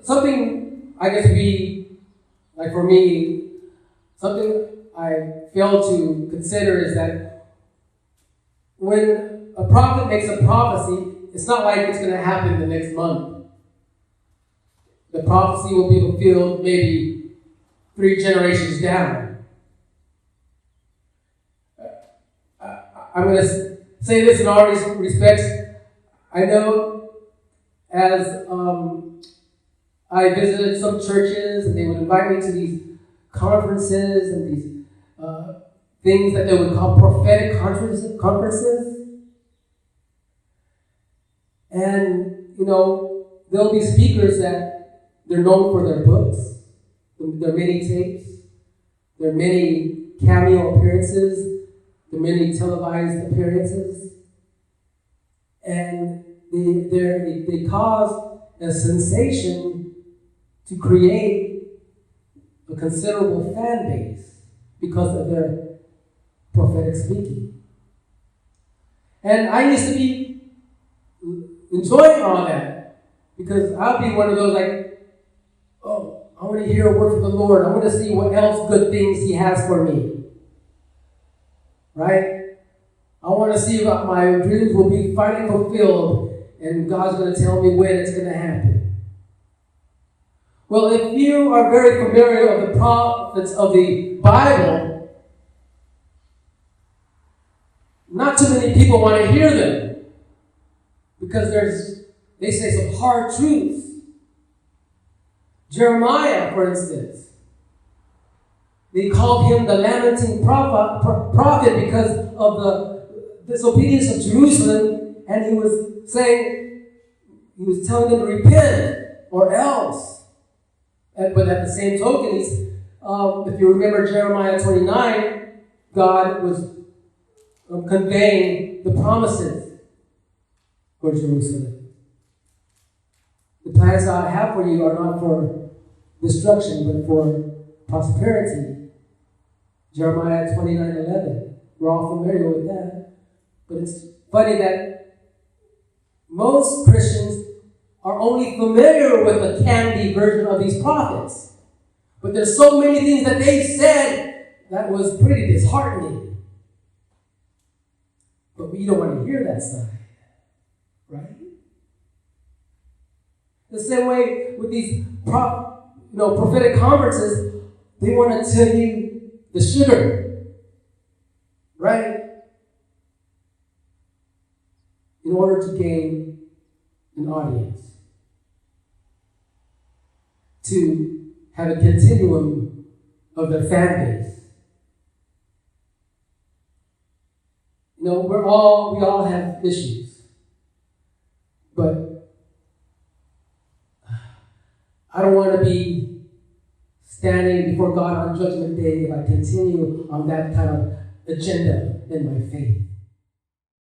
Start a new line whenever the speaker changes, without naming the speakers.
something I guess like for me, something I fail to consider is that when a prophet makes a prophecy, it's not like it's going to happen the next month. The prophecy will be fulfilled maybe 3 generations down. I'm going to say this in all respects. I know as I visited some churches and they would invite me to these conferences and these things that they would call prophetic conferences. And, there'll be speakers that they're known for their books, their many tapes, their many cameo appearances, their many televised appearances. And they cause a sensation to create a considerable fan base because of their prophetic speaking. And I used to be enjoying all that because I'll be one of those like, oh, I want to hear a word from the Lord. I want to see what else good things He has for me. Right? I want to see if my dreams will be finally fulfilled and God's going to tell me when it's going to happen. Well, if you are very familiar with the prophets of the Bible, not too many people want to hear them because they say some hard truths. Jeremiah, for instance, they called him the lamenting prophet because of the disobedience of Jerusalem, and he was telling them to repent or else. But at the same token, if you remember Jeremiah 29, God was conveying the promises for Jerusalem. The plans that I have for you are not for destruction, but for prosperity. Jeremiah 29:11. We're all familiar with that. But it's funny that most Christians are only familiar with the candy version of these prophets. But there's so many things that they said that was pretty disheartening. But we don't want to hear that side. Right? The same way with these prophetic conferences, they want to tell you the sugar. Right? In order to gain an audience. To have a continuum of their fan base. We all have issues. But I don't want to be standing before God on Judgment Day if I continue on that kind of agenda in my faith.